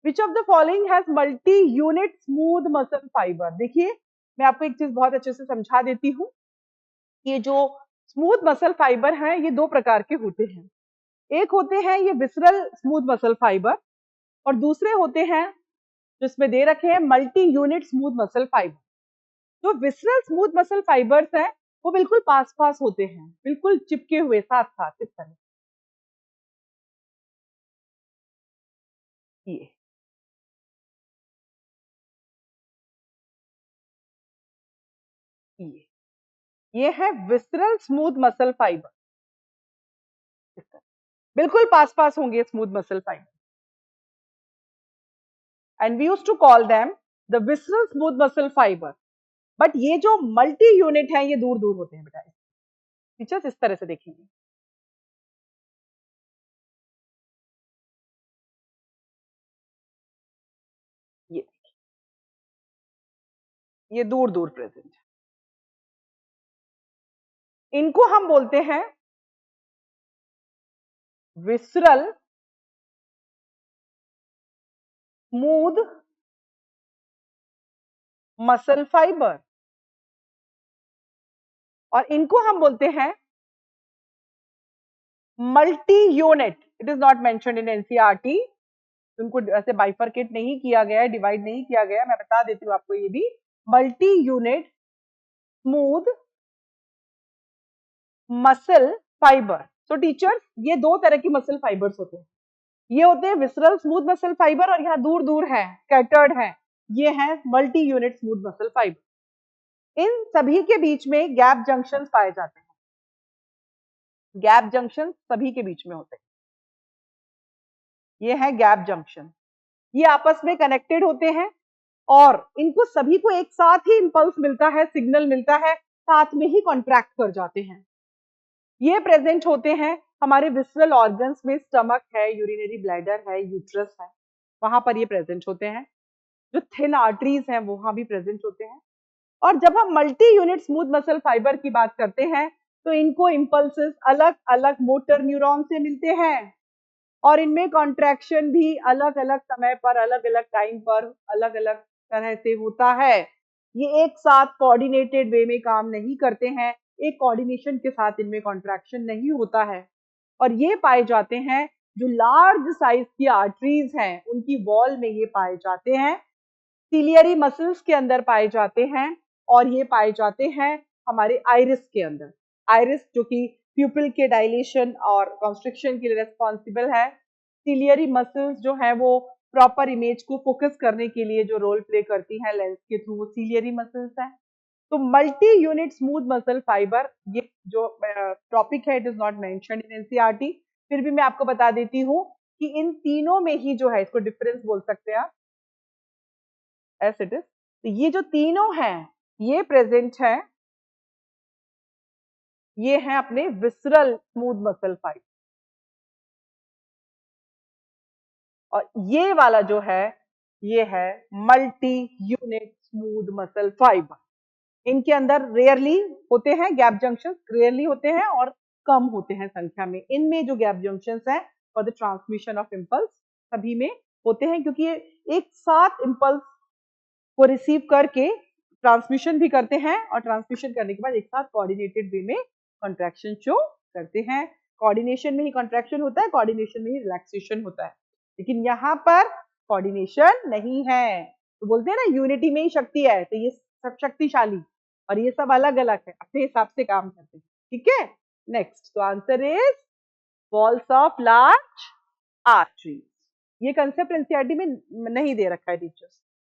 Which of the following has multi unit smooth muscle fibre. देखिए मैं आपको एक चीज बहुत अच्छे से समझा देती हूँ। ये जो स्मूथ मसल फाइबर हैं ये दो प्रकार के होते हैं। एक होते हैं ये विसरल स्मूथ मसल फाइबर और दूसरे होते हैं जिसमें दे रखे हैं multi unit smooth muscle fibre. जो विसरल स्मूथ मसल फाइबर्स हैं वो बिल्कुल पास पास होते हैं, बिल्कुल चिपके हुए साथ साथ इस तरह। ये है विसरल स्मूथ मसल फाइबर, इस तरह बिल्कुल पास पास होंगे smooth muscle fiber. And we used to call them the visceral smooth muscle fiber. But ये जो मल्टी यूनिट है ये दूर दूर होते हैं बेटा। फीचर्स इस तरह से देखेंगे, ये दूर दूर प्रेजेंट है। इनको हम बोलते हैं विसरल स्मूथ मसल फाइबर और इनको हम बोलते हैं multi unit. It is not mentioned in NCERT, उनको ऐसे बाइफरकेट नहीं किया गया है, डिवाइड नहीं किया गया है। मैं बता देती हूँ आपको, ये भी multi unit smooth muscle fibre. तो टीचर्स ये दो तरह की मसल फाइबर्स होते हैं। ये होते हैं विसरल स्मूथ मसल फाइबर और यहाँ दूर दूर है, स्कैटर्ड है, ये है multi unit smooth muscle fibre. इन सभी के बीच में गैप जंक्शन पाए जाते हैं। गैप जंक्शन सभी के बीच में होते हैं, ये है गैप जंक्शन। ये आपस में कनेक्टेड होते हैं और इनको सभी को एक साथ ही इंपल्स मिलता है, सिग्नल मिलता है, साथ में ही कॉन्ट्रैक्ट कर जाते हैं। ये प्रेजेंट होते हैं हमारे विसरल ऑर्गन्स में, स्टमक है, यूरिनरी ब्लैडर है, यूट्रस है, वहां पर ये प्रेजेंट होते हैं। जो थिन आर्टरीज हैं वो वहां भी प्रेजेंट होते हैं। और जब हम multi unit smooth muscle fibre की बात करते हैं तो इनको इंपल्सेस अलग अलग मोटर न्यूरॉन से मिलते हैं और इनमें कॉन्ट्रैक्शन भी अलग अलग समय पर, अलग अलग टाइम पर, अलग अलग तरह से होता है। ये एक साथ कोऑर्डिनेटेड वे में काम नहीं करते हैं, एक कोऑर्डिनेशन के साथ इनमें कॉन्ट्रैक्शन नहीं होता है। और ये पाए जाते हैं जो लार्ज साइज की आर्टरीज हैं उनकी वॉल में ये पाए जाते हैं, सिलियरी मसल्स के अंदर पाए जाते हैं और ये पाए जाते हैं हमारे आइरिस के अंदर। आइरिस जो कि प्यूपिल के डायलेशन और कंस्ट्रिक्शन के लिए रेस्पॉन्सिबल है। सिलियरी मसल्स जो है वो प्रॉपर इमेज को फोकस करने के लिए जो रोल प्ले करती हैं लेंस के थ्रू, वो सिलियरी मसल्स हैं। तो multi unit smooth muscle fibre ये जो टॉपिक है it is not mentioned in NCERT, फिर भी मैं आपको बता देती हूँ कि इन तीनों में ही जो है, इसको डिफरेंस बोल सकते हैं आप, एस इट इज। तो ये जो तीनों हैं ये प्रेजेंट है, ये है अपने विसरल स्मूथ मसल फाइबर। और ये वाला जो है ये है multi unit smooth muscle fibre. इनके अंदर रेयरली होते हैं गैप जंक्शन, रेयरली होते हैं और कम होते हैं संख्या में। इनमें जो गैप जंक्शन है for the transmission of impulse सभी में होते हैं, क्योंकि ये एक साथ इम्पल्स को रिसीव करके ट्रांसमिशन भी करते हैं और ट्रांसमिशन करने के बाद एक साथ कोऑर्डिनेटेड वे में कॉन्ट्रैक्शन शो करते हैं। कोऑर्डिनेशन में ही कॉन्ट्रैक्शन होता है, कोऑर्डिनेशन में ही रिलैक्सेशन होता है, लेकिन यहाँ पर कोऑर्डिनेशन नहीं है। तो बोलते हैं ना यूनिटी में ही शक्ति है, तो ये सब शक्तिशाली और ये सब अलग अलग है, अपने हिसाब से काम करते हैं। ठीक है, नेक्स्ट। तो answer is walls of large arteries. ये कंसेप्ट एनसीईआरटी में नहीं दे रखा है टीचर्स।